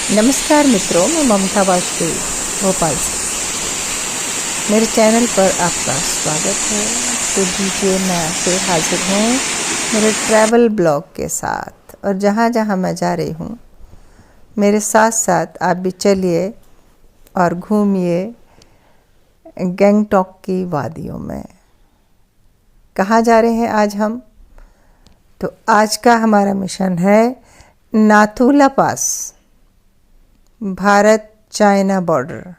नमस्कार मित्रों, मैं ममता वाजपेयी भोपाल से। मेरे चैनल पर आपका स्वागत है। तो दीजिए, मैं फिर हाजिर हूँ मेरे ट्रैवल ब्लॉग के साथ, और जहाँ जहाँ मैं जा रही हूँ मेरे साथ साथ आप भी चलिए और घूमिए गंगटोक की वादियों में। कहाँ जा रहे हैं आज हम? तो आज का हमारा मिशन है नाथुला पास, भारत चाइना बॉर्डर।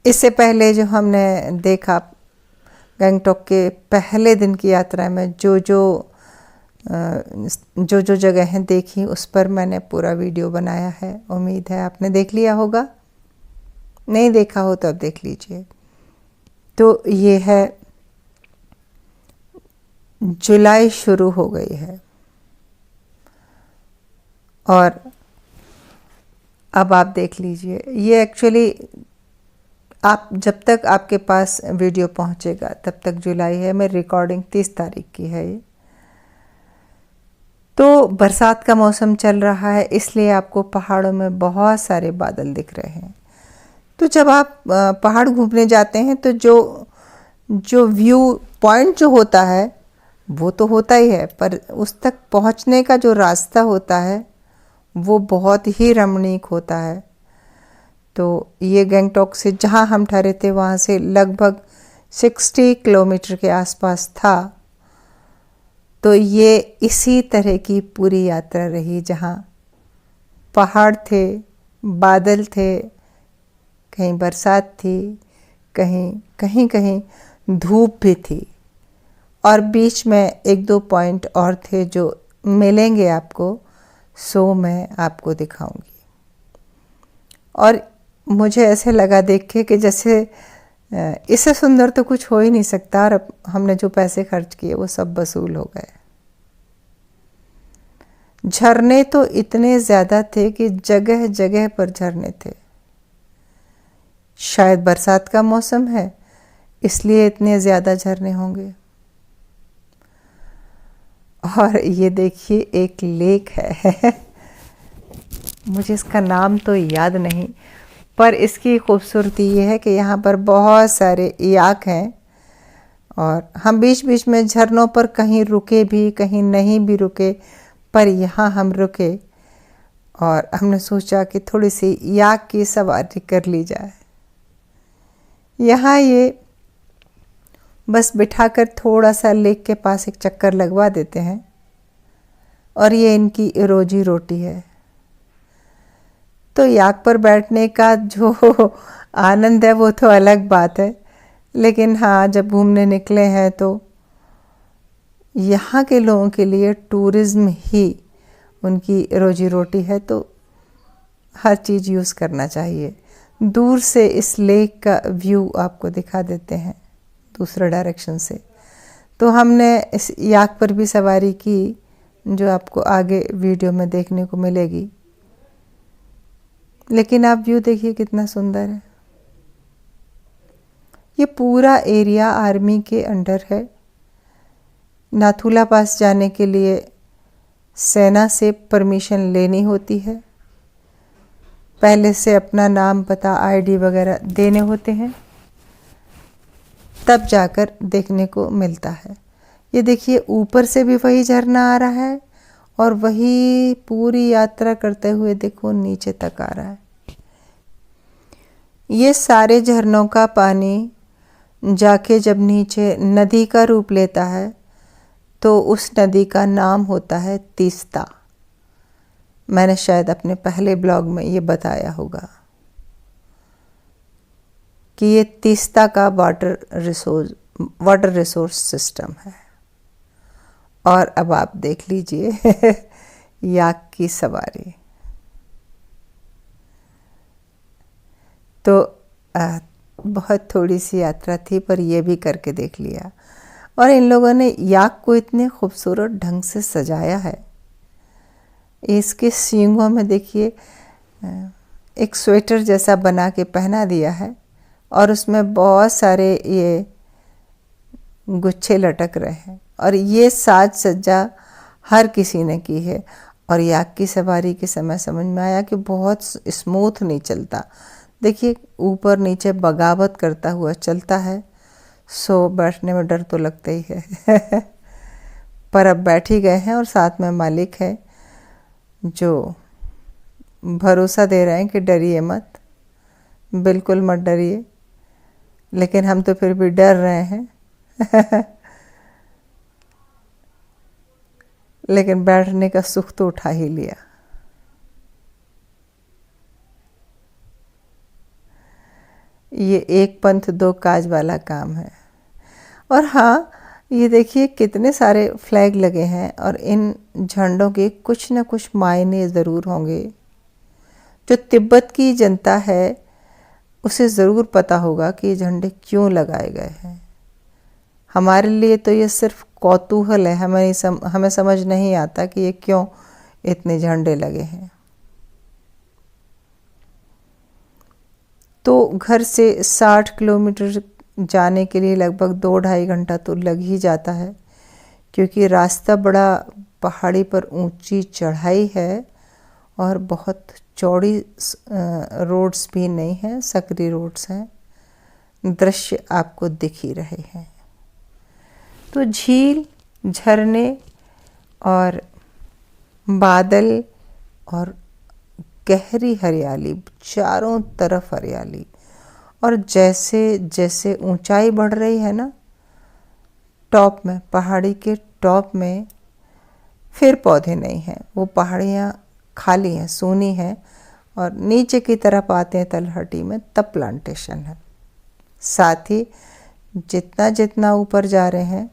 इससे पहले जो हमने देखा गंगटोक के पहले दिन की यात्रा में जो जगहें देखी, उस पर मैंने पूरा वीडियो बनाया है। उम्मीद है आपने देख लिया होगा। नहीं देखा हो तो अब देख लीजिए। तो ये है, जुलाई शुरू हो गई है और अब आप देख लीजिए। ये एक्चुअली आप जब तक आपके पास वीडियो पहुंचेगा तब तक जुलाई है। मेरी रिकॉर्डिंग 30 तारीख की है। ये तो बरसात का मौसम चल रहा है, इसलिए आपको पहाड़ों में बहुत सारे बादल दिख रहे हैं। तो जब आप पहाड़ घूमने जाते हैं तो जो व्यू पॉइंट जो होता है वो तो होता ही है, पर उस तक पहुंचने का जो रास्ता होता है वो बहुत ही रमणीक होता है। तो ये गंगटोक से, जहाँ हम ठहरे थे वहाँ से लगभग 60 किलोमीटर के आसपास था। तो ये इसी तरह की पूरी यात्रा रही, जहाँ पहाड़ थे, बादल थे, कहीं बरसात थी, कहीं कहीं धूप भी थी, और बीच में एक दो पॉइंट और थे जो मिलेंगे आपको, सो मैं आपको दिखाऊंगी। और मुझे ऐसे लगा देख के कि जैसे इससे सुंदर तो कुछ हो ही नहीं सकता, और अब हमने जो पैसे खर्च किए वो सब वसूल हो गए। झरने तो इतने ज़्यादा थे कि जगह जगह पर झरने थे। शायद बरसात का मौसम है, इसलिए इतने ज़्यादा झरने होंगे। और ये देखिए, एक लेक है मुझे इसका नाम तो याद नहीं, पर इसकी खूबसूरती ये है कि यहाँ पर बहुत सारे याक हैं, और हम बीच बीच में झरनों पर कहीं रुके भी, कहीं नहीं भी रुके, पर यहाँ हम रुके और हमने सोचा कि थोड़ी सी याक की सवारी कर ली जाए। यहाँ ये बस बिठाकर थोड़ा सा लेक के पास एक चक्कर लगवा देते हैं, और ये इनकी रोजी रोटी है। तो याक पर बैठने का जो आनंद है वो तो अलग बात है, लेकिन हाँ, जब घूमने निकले हैं तो यहाँ के लोगों के लिए टूरिज़्म ही उनकी रोजी रोटी है, तो हर चीज़ यूज़ करना चाहिए। दूर से इस लेक का व्यू आपको दिखा देते हैं दूसरे डायरेक्शन से। तो हमने इस याक पर भी सवारी की, जो आपको आगे वीडियो में देखने को मिलेगी। लेकिन आप व्यू देखिए कितना सुंदर है। ये पूरा एरिया आर्मी के अंडर है। नाथुला पास जाने के लिए सेना से परमिशन लेनी होती है, पहले से अपना नाम, पता, आईडी वगैरह देने होते हैं, तब जाकर देखने को मिलता है। ये देखिए, ऊपर से भी वही झरना आ रहा है, और वही पूरी यात्रा करते हुए देखो नीचे तक आ रहा है। ये सारे झरनों का पानी जाके जब नीचे नदी का रूप लेता है तो उस नदी का नाम होता है तीस्ता। मैंने शायद अपने पहले ब्लॉग में ये बताया होगा कि ये तीस्ता का वाटर रिसोर्स सिस्टम है। और अब आप देख लीजिए याक की सवारी। तो बहुत थोड़ी सी यात्रा थी, पर ये भी करके देख लिया। और इन लोगों ने याक को इतने खूबसूरत ढंग से सजाया है। इसके सींगों में देखिए एक स्वेटर जैसा बना के पहना दिया है, और उसमें बहुत सारे ये गुच्छे लटक रहे हैं, और ये साज सज्जा हर किसी ने की है। और याक की सवारी के समय समझ में आया कि बहुत स्मूथ नहीं चलता। देखिए ऊपर नीचे बगावत करता हुआ चलता है, सो बैठने में डर तो लगता ही है। पर अब बैठ ही गए हैं और साथ में मालिक है जो भरोसा दे रहे हैं कि डरिए मत, बिल्कुल मत डरिए। लेकिन हम तो फिर भी डर रहे हैं। लेकिन बैठने का सुख तो उठा ही लिया। ये एक पंथ दो काज वाला काम है। और हाँ, ये देखिए कितने सारे फ्लैग लगे हैं और इन झंडों के कुछ न कुछ मायने ज़रूर होंगे। जो तिब्बत की जनता है उसे ज़रूर पता होगा कि ये झंडे क्यों लगाए गए हैं। हमारे लिए तो ये सिर्फ कौतूहल है, हमें समझ नहीं आता कि ये क्यों इतने झंडे लगे हैं। तो घर से 60 किलोमीटर जाने के लिए लगभग 2-2.5 घंटा तो लग ही जाता है, क्योंकि रास्ता बड़ा पहाड़ी पर ऊंची चढ़ाई है और बहुत चौड़ी रोड्स भी नहीं हैं, सकरी रोड्स हैं। दृश्य आपको दिख ही रहे हैं। तो झील, झरने और बादल और गहरी हरियाली, चारों तरफ हरियाली। और जैसे जैसे ऊंचाई बढ़ रही है ना, टॉप में, पहाड़ी के टॉप में फिर पौधे नहीं हैं, वो पहाड़ियाँ खाली हैं, सूनी हैं। और नीचे की तरफ आते हैं तलहटी में, तब प्लांटेशन है। साथ ही जितना जितना ऊपर जा रहे हैं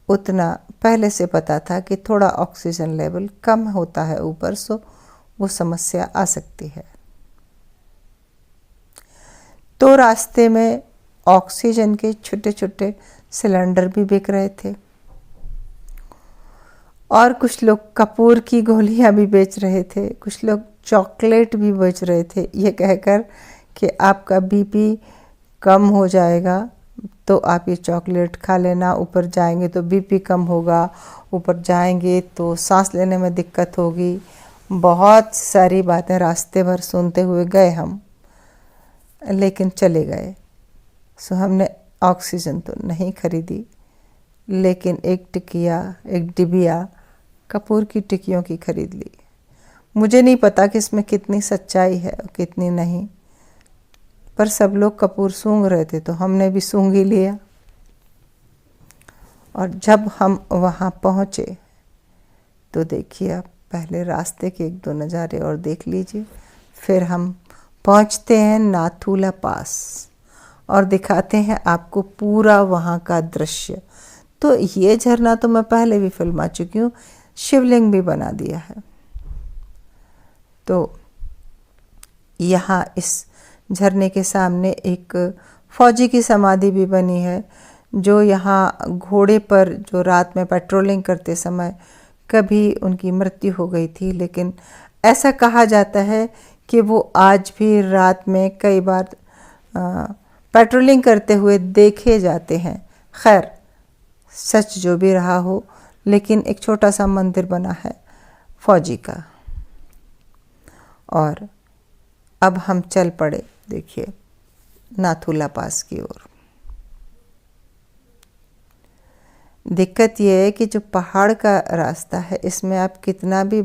उतना पहले से पता था कि थोड़ा ऑक्सीजन लेवल कम होता है ऊपर, सो वो समस्या आ सकती है। तो रास्ते में ऑक्सीजन के छोटे छोटे सिलेंडर भी बिक रहे थे और कुछ लोग कपूर की गोलियां भी बेच रहे थे, कुछ लोग चॉकलेट भी बेच रहे थे, ये कहकर कि आपका बीपी कम हो जाएगा तो आप ये चॉकलेट खा लेना, ऊपर जाएंगे तो बीपी कम होगा, ऊपर जाएंगे तो सांस लेने में दिक्कत होगी। बहुत सारी बातें रास्ते भर सुनते हुए गए हम, लेकिन चले गए। सो हमने ऑक्सीजन तो नहीं खरीदी, लेकिन एक डिबिया कपूर की टिक्कियों की खरीद ली। मुझे नहीं पता कि इसमें कितनी सच्चाई है और कितनी नहीं, पर सब लोग कपूर सूंघ रहे थे तो हमने भी सूंघ ही लिया। और जब हम वहाँ पहुँचे तो देखिए आप पहले रास्ते के एक दो नज़ारे और देख लीजिए, फिर हम पहुँचते हैं नाथुला पास और दिखाते हैं आपको पूरा वहाँ का दृश्य। तो ये झरना तो मैं पहले भी फिल्मा चुकी हूँ, शिवलिंग भी बना दिया है। तो यहाँ इस झरने के सामने एक फौजी की समाधि भी बनी है, जो यहाँ घोड़े पर जो रात में पेट्रोलिंग करते समय कभी उनकी मृत्यु हो गई थी, लेकिन ऐसा कहा जाता है कि वो आज भी रात में कई बार पेट्रोलिंग करते हुए देखे जाते हैं। खैर सच जो भी रहा हो, लेकिन एक छोटा सा मंदिर बना है फौजी का। और अब हम चल पड़े, देखिए, नाथुला पास की ओर। दिक्कत यह है कि जो पहाड़ का रास्ता है इसमें आप कितना भी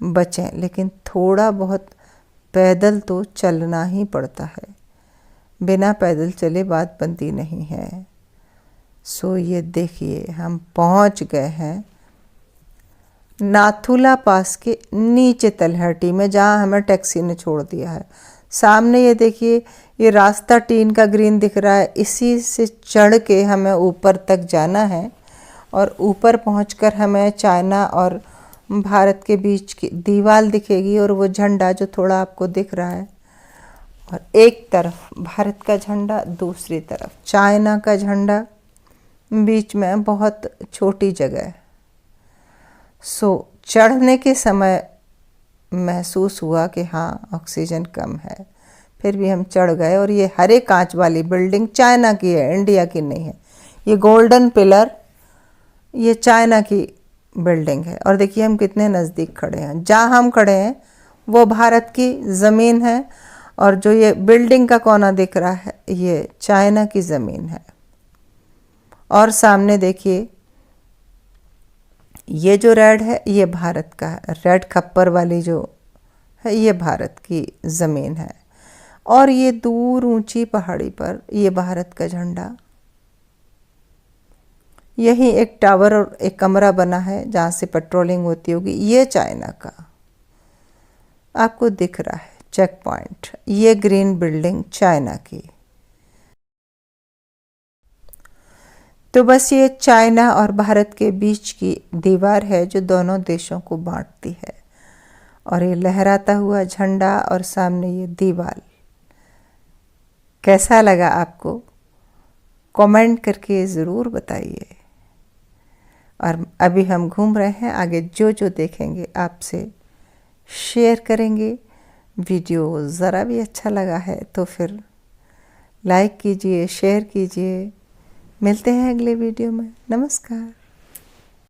बचें, लेकिन थोड़ा बहुत पैदल तो चलना ही पड़ता है, बिना पैदल चले बात बनती नहीं है। सो ये देखिए हम पहुंच गए हैं नाथुला पास के नीचे तलहटी में, जहां हमें टैक्सी ने छोड़ दिया है। सामने ये देखिए, ये रास्ता टीन का ग्रीन दिख रहा है, इसी से चढ़ के हमें ऊपर तक जाना है। और ऊपर पहुंचकर हमें चाइना और भारत के बीच की दीवार दिखेगी और वो झंडा जो थोड़ा आपको दिख रहा है, और एक तरफ भारत का झंडा, दूसरी तरफ चाइना का झंडा, बीच में बहुत छोटी जगह है। सो चढ़ने के समय महसूस हुआ कि हाँ ऑक्सीजन कम है, फिर भी हम चढ़ गए। और ये हरे कांच वाली बिल्डिंग चाइना की है, इंडिया की नहीं है। ये गोल्डन पिलर ये चाइना की बिल्डिंग है। और देखिए हम कितने नज़दीक खड़े हैं, जहाँ हम खड़े हैं वो भारत की ज़मीन है और जो ये बिल्डिंग का कोना दिख रहा है ये चाइना की ज़मीन है। और सामने देखिए ये जो रेड है ये भारत का है, रेड खप्पर वाली जो है ये भारत की ज़मीन है। और ये दूर ऊंची पहाड़ी पर ये भारत का झंडा, यही एक टावर और एक कमरा बना है जहाँ से पेट्रोलिंग होती होगी, ये चाइना का आपको दिख रहा है चेक पॉइंट, ये ग्रीन बिल्डिंग चाइना की। तो बस ये चाइना और भारत के बीच की दीवार है जो दोनों देशों को बांटती है। और ये लहराता हुआ झंडा और सामने ये दीवार, कैसा लगा आपको? कमेंट करके ज़रूर बताइए। और अभी हम घूम रहे हैं, आगे जो जो देखेंगे आपसे शेयर करेंगे। वीडियो ज़रा भी अच्छा लगा है तो फिर लाइक कीजिए, शेयर कीजिए। मिलते हैं अगले वीडियो में। नमस्कार।